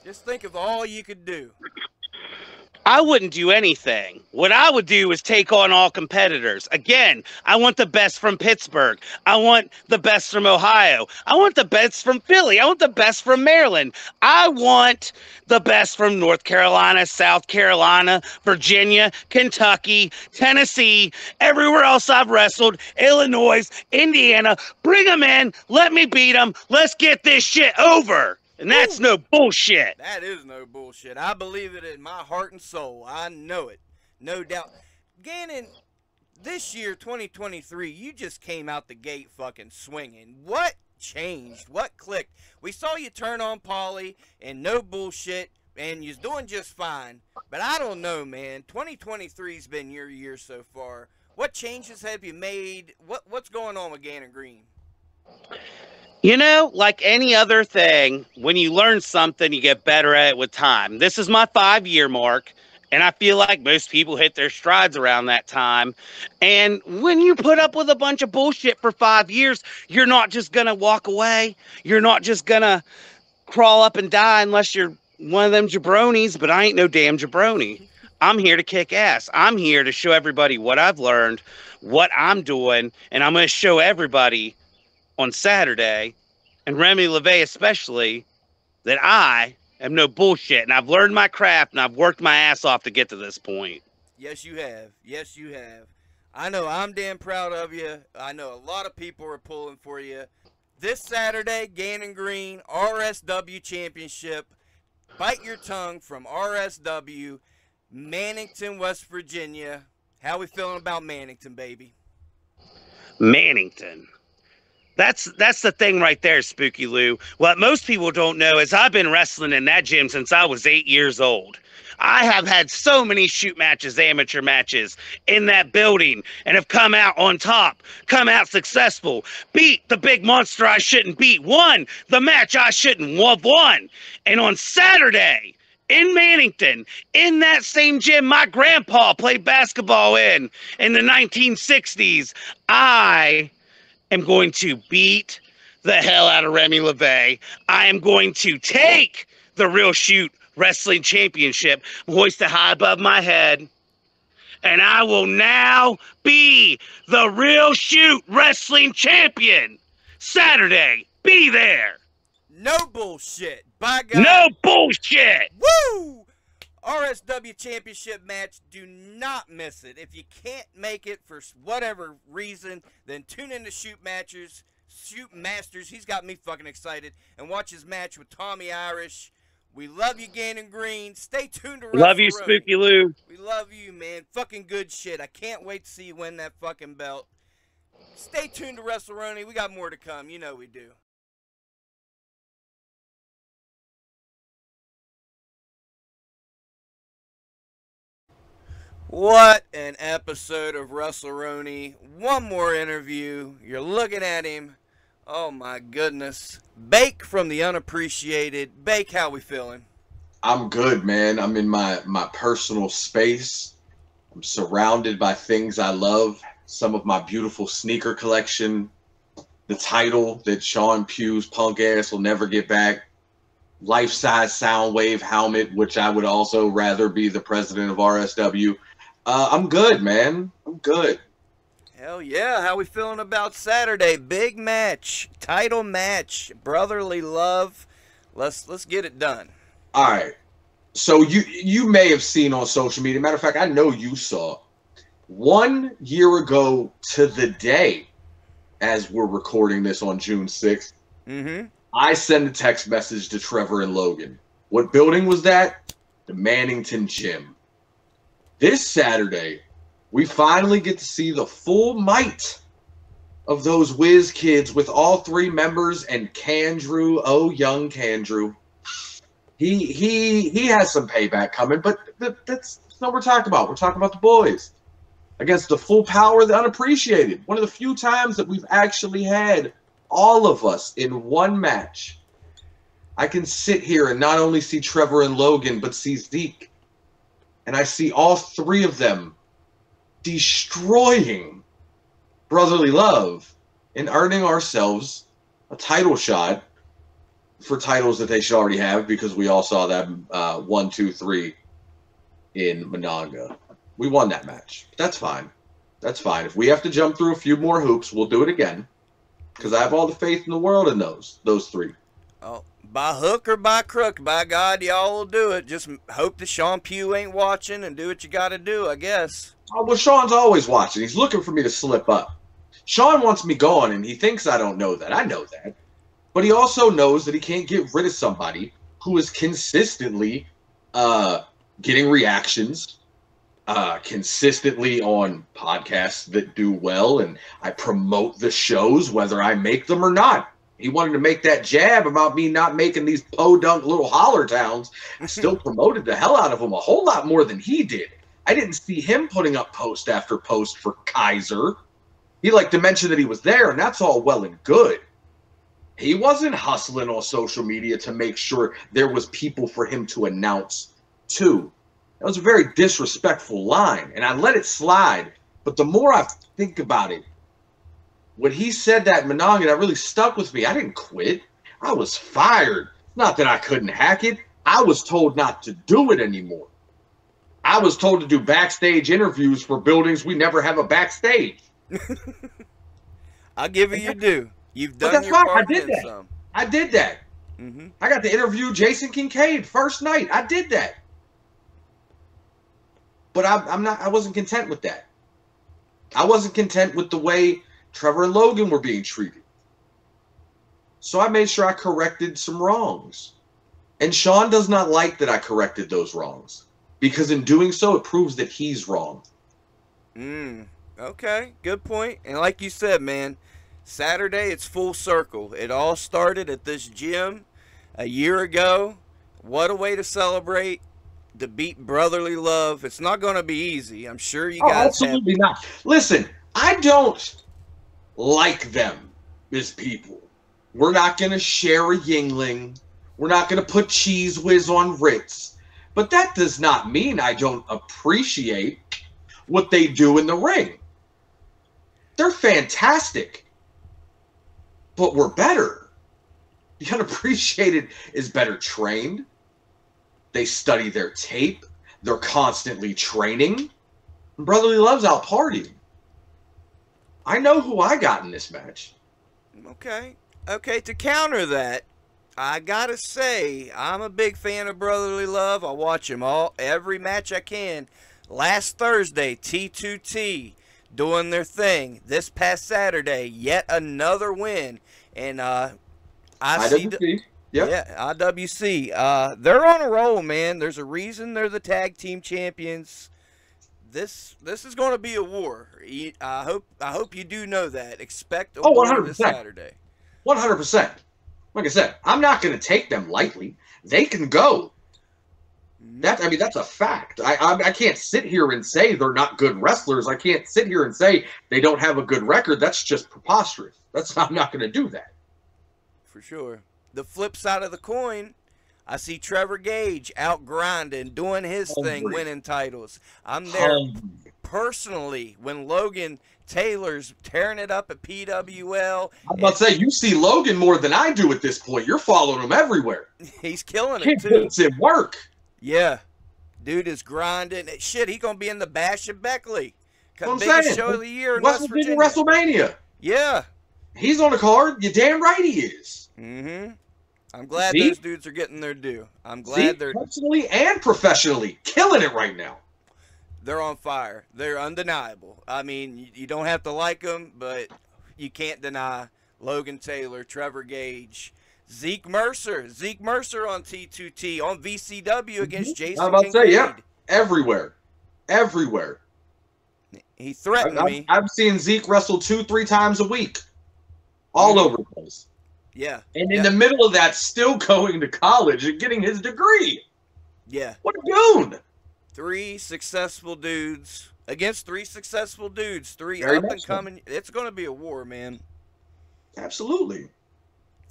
Just think of all you could do. I wouldn't do anything. What I would do is take on all competitors. Again, I want the best from Pittsburgh. I want the best from Ohio. I want the best from Philly. I want the best from Maryland. I want the best from North Carolina, South Carolina, Virginia, Kentucky, Tennessee, everywhere else I've wrestled, Illinois, Indiana. Bring them in. Let me beat them. Let's get this shit over. And that's no bullshit. That is no bullshit. I believe it in my heart and soul. I know it. No doubt. Ganon, this year, 2023, you just came out the gate fucking swinging. What changed? What clicked? We saw you turn on Paulie and no bullshit, and you're doing just fine. But I don't know, man. 2023's been your year so far. What changes have you made? What's going on with Ganon Green? You know, like any other thing, when you learn something, you get better at it with time. This is my 5-year mark, and I feel like most people hit their strides around that time. And when you put up with a bunch of bullshit for 5 years, you're not just going to walk away. You're not just going to crawl up and die unless you're one of them jabronis, but I ain't no damn jabroni. I'm here to kick ass. I'm here to show everybody what I've learned, what I'm doing, and I'm going to show everybody on Saturday, and Remy LeVay especially, that I am no bullshit, and I've learned my craft, and I've worked my ass off to get to this point. Yes, you have. Yes, you have. I know I'm damn proud of you. I know a lot of people are pulling for you. This Saturday, Ganon Green, RSW Championship. Bite your tongue from RSW, Mannington, West Virginia. How we feeling about Mannington, baby? Mannington. That's the thing right there, Spooky Lou. What most people don't know is I've been wrestling in that gym since I was 8 years old. I have had so many shoot matches, amateur matches in that building, and have come out on top, come out successful, beat the big monster I shouldn't beat, won the match I shouldn't have won. And on Saturday in Mannington, in that same gym my grandpa played basketball in the 1960s, I am going to beat the hell out of Remy LeVay. I am going to take the Real Shoot Wrestling Championship, hoist it high above my head, and I will now be the Real Shoot Wrestling Champion. Saturday, be there. No bullshit. By God. No bullshit. Woo! RSW Championship match. Do not miss it. If you can't make it for whatever reason, then tune in to Shoot Masters. He's got me fucking excited. And watch his match with Tommy Irish. We love you, Ganon Green. Stay tuned to WrestleRoni. Love you, Spooky Lou. We love you, man. Fucking good shit. I can't wait to see you win that fucking belt. Stay tuned to WrestleRoni. We got more to come. You know we do. What an episode of WrestleRoni. One more interview. You're looking at him. Oh my goodness. Bake from the Unappreciated. Bake, how we feeling? I'm good, man. I'm in my personal space. I'm surrounded by things I love. Some of my beautiful sneaker collection. The title that Sean Pugh's punk ass will never get back. Life-size Soundwave helmet, which I would also rather be the president of RSW. I'm good, man. I'm good. Hell yeah. How we feeling about Saturday? Big match. Title match. Brotherly love. Let's get it done. All right. So you may have seen on social media. Matter of fact, I know you saw 1 year ago to the day, as we're recording this on June 6th, I sent a text message to Trevor and Logan. What building was that? The Mannington Gym. This Saturday, we finally get to see the full might of those whiz kids with all three members and Candrew, oh young Candrew. He has some payback coming, but that's not what we're talking about. We're talking about the boys against the full power of the Unappreciated. One of the few times that we've actually had all of us in one match. I can sit here and not only see Trevor and Logan, but see Zeke. And I see all three of them destroying brotherly love and earning ourselves a title shot for titles that they should already have, because we all saw that 1, 2, 3 in Monongah. We won that match. That's fine. That's fine. If we have to jump through a few more hoops, we'll do it again, because I have all the faith in the world in those three. Oh, by hook or by crook, by God, y'all will do it. Just hope that Sean Pugh ain't watching and do what you got to do, I guess. Oh, well, Sean's always watching. He's looking for me to slip up. Sean wants me gone, and he thinks I don't know that. I know that. But he also knows that he can't get rid of somebody who is consistently getting reactions, consistently on podcasts that do well, and I promote the shows whether I make them or not. He wanted to make that jab about me not making these podunk little holler towns. I still promoted the hell out of him a whole lot more than he did. I didn't see him putting up post after post for Kaiser. He liked to mention that he was there, and that's all well and good. He wasn't hustling on social media to make sure there was people for him to announce to. That was a very disrespectful line, and I let it slide. But the more I think about it, when he said that in Monongah, that really stuck with me. I didn't quit. I was fired. Not that I couldn't hack it. I was told not to do it anymore. I was told to do backstage interviews for buildings we never have a backstage. I'll give you your due. You've done your part. I did that. Some. I did that. I got to interview Jason Kincaid first night. I did that. But I wasn't content with that. I wasn't content with the way Trevor and Logan were being treated. So I made sure I corrected some wrongs. And Sean does not like that I corrected those wrongs, because in doing so, it proves that he's wrong. Okay, good point. And like you said, man, Saturday, it's full circle. It all started at this gym a year ago. What a way to celebrate, to beat brotherly love. It's not going to be easy. I'm sure you guys absolutely not. Listen, I don't like them as people. We're not going to share a Yingling. We're not going to put Cheese Whiz on Ritz. But that does not mean I don't appreciate what they do in the ring. They're fantastic. But we're better. The Unappreciated is better trained. They study their tape. They're constantly training. Brotherly Love's out partying. I know who I got in this match. Okay. Okay, to counter that, I gotta say, I'm a big fan of Brotherly Love. I watch them every match I can. Last Thursday, T2T doing their thing. This past Saturday, yet another win. And IWC. Yeah, IWC. They're on a roll, man. There's a reason they're the tag team champions. This is going to be a war. I hope you do know that. Expect a war 100%. this Saturday. 100%. Like I said, I'm not going to take them lightly. They can go. That's a fact. I can't sit here and say they're not good wrestlers. I can't sit here and say they don't have a good record. That's just preposterous. I'm not going to do that. For sure. The flip side of the coin, I see Trevor Gage out grinding, doing his thing, winning titles. I'm there personally when Logan Taylor's tearing it up at PWL. I'm about to say, you see Logan more than I do at this point. You're following him everywhere. He's killing it, He too. puts in work. Yeah. Dude is grinding. Shit, he's going to be in the Bash of Beckley. I'm Biggest saying. show of the year in West West Virginia Virginia. WrestleMania. Yeah. He's on the card. You're damn right he is. Mm-hmm. I'm glad those dudes are getting their due. I'm glad they're personally and professionally killing it right now. They're on fire. They're undeniable. I mean, you don't have to like them, but you can't deny Logan Taylor, Trevor Gage, Zeke Mercer on T2T, on VCW against Jason I'm about to say, Kincaid. yeah, everywhere. He threatened me. I've seen Zeke wrestle 2-3 times a week, all over the place. Yeah. And in the middle of that, still going to college and getting his degree. Yeah. What a goon. 3 successful dudes against 3 successful dudes. 3 Very up and much so. coming. It's going to be a war, man. Absolutely.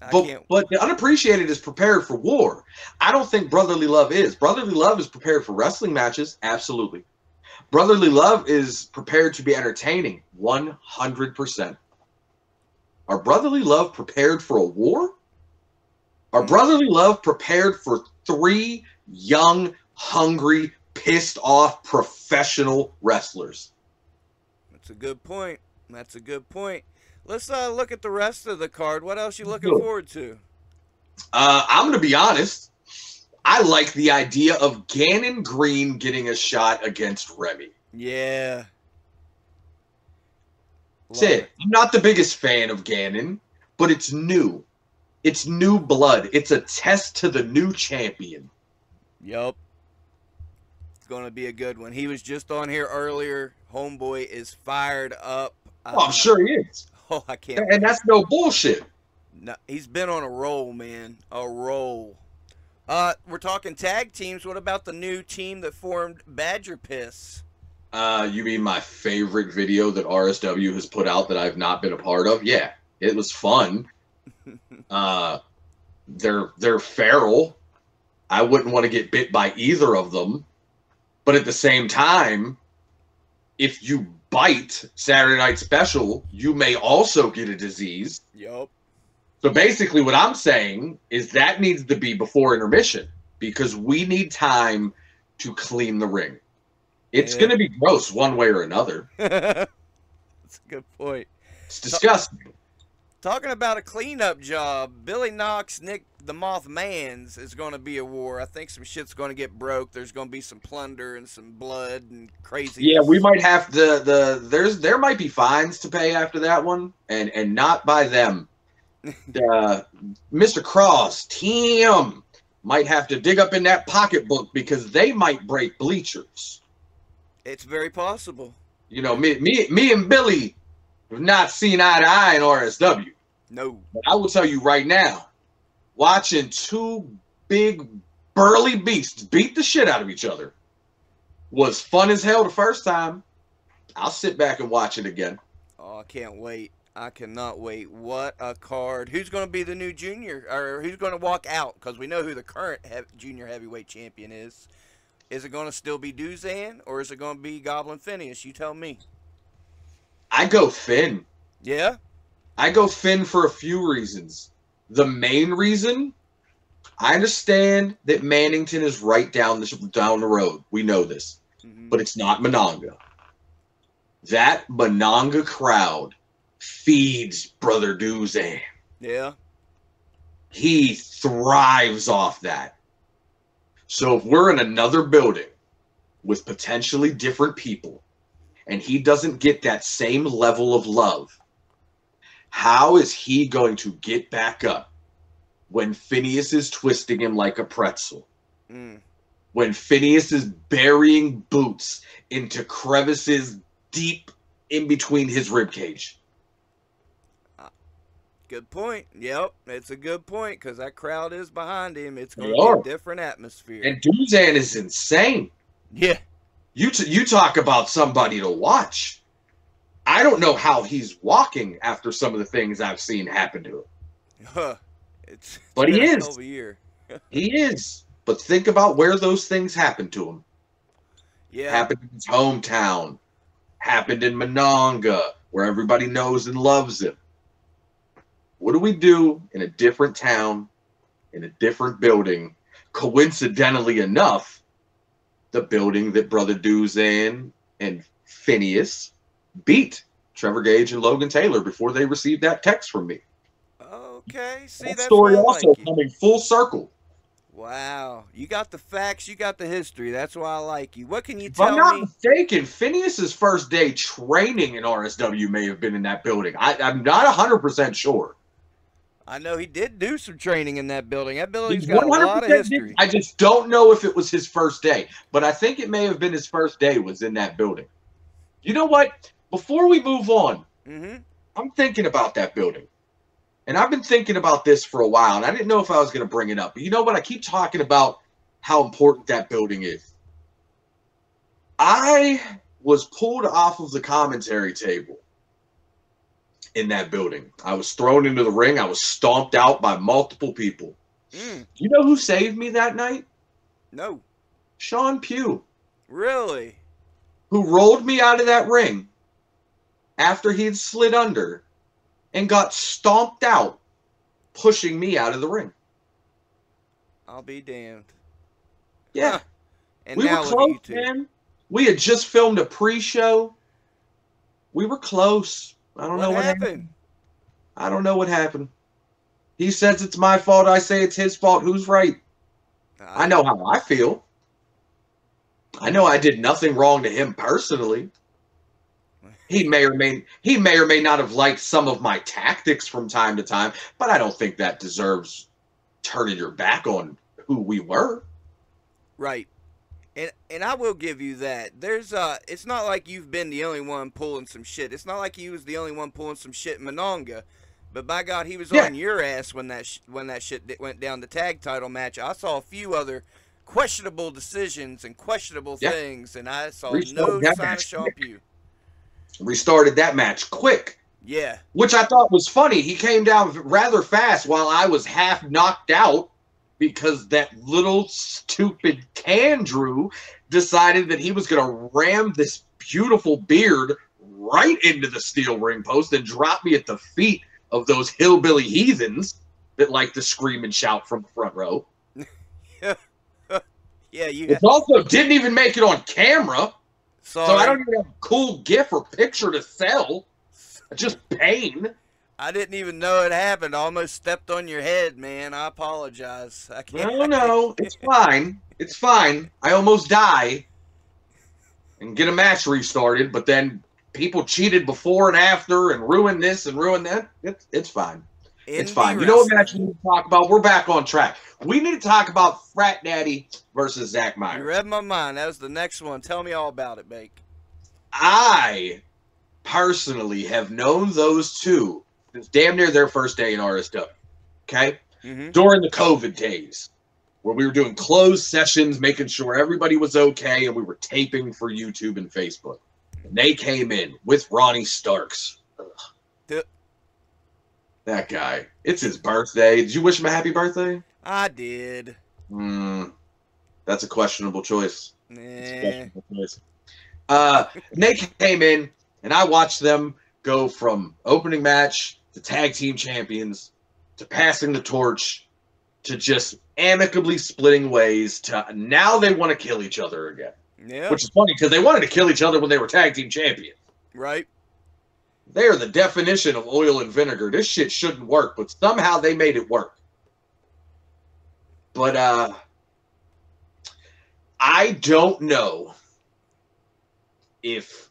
I can't. But the Unappreciated is prepared for war. I don't think Brotherly Love is. Brotherly Love is prepared for wrestling matches. Absolutely. Brotherly Love is prepared to be entertaining. 100%. Are Brotherly Love prepared for a war? Are Brotherly Love prepared for 3 young, hungry, pissed off professional wrestlers? That's a good point. That's a good point. Let's look at the rest of the card. What else you looking forward to? I'm going to be honest. I like the idea of Ganon Green getting a shot against Remy. Yeah. That's it. I'm not the biggest fan of Ganon, but it's new. It's new blood. It's a test to the new champion. Yup. It's going to be a good one. He was just on here earlier. Homeboy is fired up. Oh, I'm sure he is. Oh, I can't. And that's no bullshit. No, he's been on a roll, man. A roll. We're talking tag teams. What about the new team that formed Badger Piss? You mean my favorite video that RSW has put out that I've not been a part of? Yeah, it was fun. They're feral. I wouldn't want to get bit by either of them. But at the same time, if you bite Saturday Night Special, you may also get a disease. Yup. So basically what I'm saying is that needs to be before intermission because we need time to clean the ring. It's going to be gross one way or another. That's a good point. It's disgusting. Talking about a cleanup job, Billy Knoxx, Nick the Moth Mans is going to be a war. I think some shit's going to get broke. There's going to be some plunder and some blood and crazy. Yeah, we might have there might be fines to pay after that one, and not by them. Mr. Cross, Tim might have to dig up in that pocketbook because they might break bleachers. It's very possible. You know, me and Billy We've not seen eye to eye in RSW. No. But I will tell you right now, watching two big burly beasts beat the shit out of each other was fun as hell the first time. I'll sit back and watch it again. Oh, I can't wait. I cannot wait. What a card. Who's going to be the new junior, or who's going to walk out? Because we know who the current junior heavyweight champion is. Is it going to still be Duzan, or is it going to be Goblin Phineas? You tell me. I go Finn. Yeah? I go Finn for a few reasons. The main reason, I understand that Mannington is right down the road. We know this. But it's not Monongah. That Monongah crowd feeds Brother Duzan. Yeah. He thrives off that. So if we're in another building with potentially different people and he doesn't get that same level of love, how is he going to get back up when Phineas is twisting him like a pretzel? When Phineas is burying boots into crevices deep in between his ribcage? Good point. Yep, it's a good point because that crowd is behind him. It's going to be a different atmosphere. And Duzan is insane. Yeah. You talk about somebody to watch. I don't know how he's walking after some of the things I've seen happen to him. But he is. He is. But think about where those things happened to him. Yeah. Happened in his hometown. Happened in Monongah, where everybody knows and loves him. What do we do in a different town, in a different building? Coincidentally enough, the building that Brother Duzan and Phineas beat Trevor Gage and Logan Taylor before they received that text from me. Okay, see, that that's story why I also like you. coming full circle. Wow, you got the facts, you got the history. That's why I like you. What can you If I'm tell not me? mistaken, Phineas's first day training in RSW may have been in that building. I'm not 100% sure. I know he did do some training in that building. That building's He's got a lot of 100% history. I just don't know if it was his first day, but I think it may have been his first day was in that building. You know what? Before we move on, I'm thinking about that building. And I've been thinking about this for a while, and I didn't know if I was going to bring it up. But you know what? I keep talking about how important that building is. I was pulled off of the commentary table in that building. I was thrown into the ring. I was stomped out by multiple people. You know who saved me that night? No. Sean Pugh. Really? Who rolled me out of that ring after he had slid under and got stomped out, pushing me out of the ring. I'll be damned. Yeah. Huh. And we now were look at close, you two. man. We had just filmed a pre-show. We were close. I don't know what happened. I don't know what happened. He says it's my fault. I say it's his fault. Who's right? I know how I feel. I know I did nothing wrong to him personally. He may or may not have liked some of my tactics from time to time, but I don't think that deserves turning your back on who we were. Right. And I will give you that. There's it's not like you've been the only one pulling some shit. It's not like he was the only one pulling some shit in Monongah. But by God, he was on your ass when that shit went down the tag title match. I saw a few other questionable decisions and questionable things, and I saw no sign of Sean Pugh. Restarted that match quick. Yeah. Which I thought was funny. He came down rather fast while I was half knocked out because that little stupid Candrew decided that he was going to ram this beautiful beard right into the steel ring post and drop me at the feet of those hillbilly heathens that like to scream and shout from the front row. Yeah, you. It also didn't even make it on camera. So I don't even have a cool GIF or picture to sell. Just pain. I didn't even know it happened. I almost stepped on your head, man. I apologize. I can't. No, it's fine. It's fine. I almost die and get a match restarted, but then people cheated before and after and ruined this and ruined that. It's fine. It's fine. You know what match we need to talk about? We're back on track. We need to talk about Frat Daddy versus Zach Myers. You read my mind. That was the next one. Tell me all about it, Bake. I personally have known those two since damn near their first day in RSW. Okay? During the COVID days, where we were doing closed sessions, making sure everybody was okay, and we were taping for YouTube and Facebook. And they came in with Ronnie Starks. That guy. It's his birthday. Did you wish him a happy birthday? I did. That's a questionable choice. Nah. And they came in, and I watched them go from opening match to tag team champions to passing the torch to just amicably splitting ways to now they want to kill each other again. Yeah. Which is funny because they wanted to kill each other when they were tag team champions. Right. They are the definition of oil and vinegar. This shit shouldn't work, but somehow they made it work. But I don't know if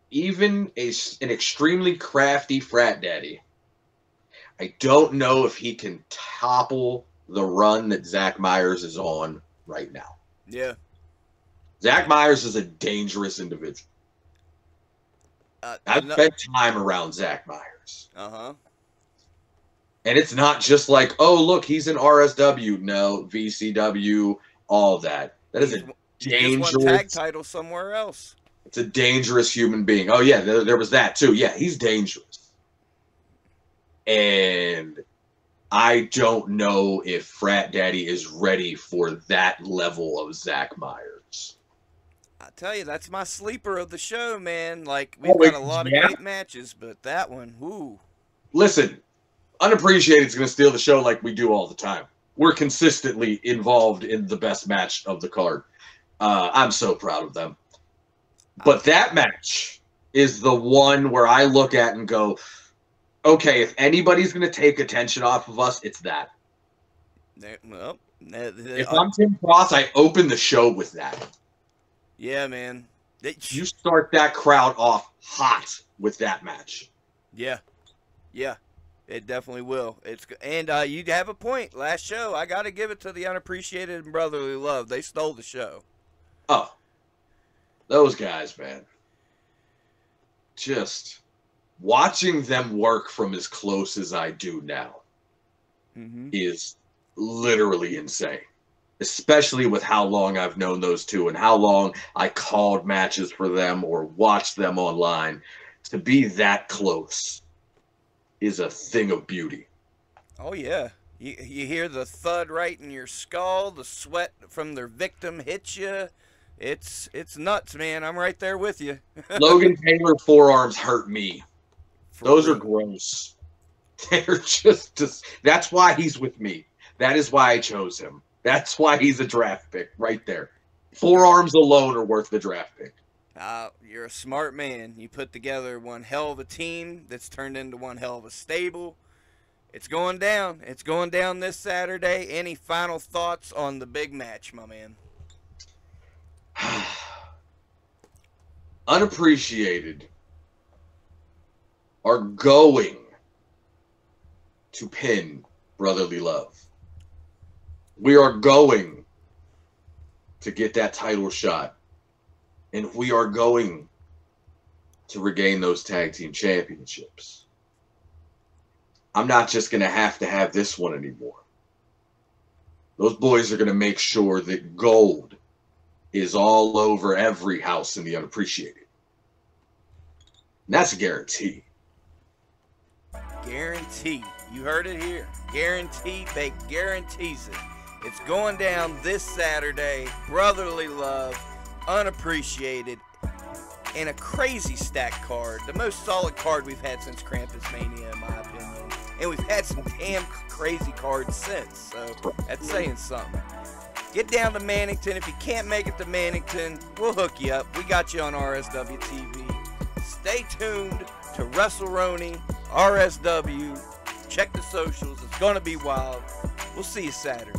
even an extremely crafty frat daddy, I don't know if he can topple the run that Zach Myers is on right now. Yeah. Zach Myers is a dangerous individual. I've spent time around Zach Myers. Uh-huh. And it's not just like, oh, look, he's in RSW. No, VCW, all that. That is a dangerous... He won tag title somewhere else. It's a dangerous human being. Oh, yeah, there was that, too. Yeah, he's dangerous. And I don't know if Frat Daddy is ready for that level of Zach Myers. I tell you, that's my sleeper of the show, man. Like, we've got a lot of great matches, but that one, whoo. Listen, Unappreciated's going to steal the show like we do all the time. We're consistently involved in the best match of the card. I'm so proud of them. But that match is the one where I look at and go, okay, if anybody's going to take attention off of us, it's that. Well, if I'm Tim Cross, I open the show with that. Yeah, man. You start that crowd off hot with that match. Yeah. Yeah. It definitely will. You have a point. Last show, I got to give it to the Unappreciated and Brotherly Love. They stole the show. Oh. Those guys, man. Just watching them work from as close as I do now is literally insane. Especially with how long I've known those two and how long I called matches for them or watched them online. To be that close is a thing of beauty. Oh, yeah. You hear the thud right in your skull. The sweat from their victim hits you. It's nuts, man. I'm right there with you. Logan Taylor forearms hurt me. Those are gross. They're just... That's why he's with me. That is why I chose him. That's why he's a draft pick right there. Forearms alone are worth the draft pick. You're a smart man. You put together one hell of a team that's turned into one hell of a stable. It's going down. It's going down this Saturday. Any final thoughts on the big match, my man? Unappreciated are going to pin Brotherly Love. We are going to get that title shot. And we are going to regain those tag team championships. I'm not just going to have this one anymore. Those boys are going to make sure that gold is all over every house in the Unappreciated. And that's a guarantee. Guarantee. You heard it here. Guarantee. They guarantees it. It's going down this Saturday. Brotherly Love, Unappreciated, and a crazy stacked card. The most solid card we've had since Krampus Mania, in my opinion. And we've had some damn crazy cards since. So that's saying something. Get down to Mannington. If you can't make it to Mannington, we'll hook you up. We got you on RSW TV. Stay tuned to WrestleRoni, RSW. Check the socials. It's going to be wild. We'll see you Saturday.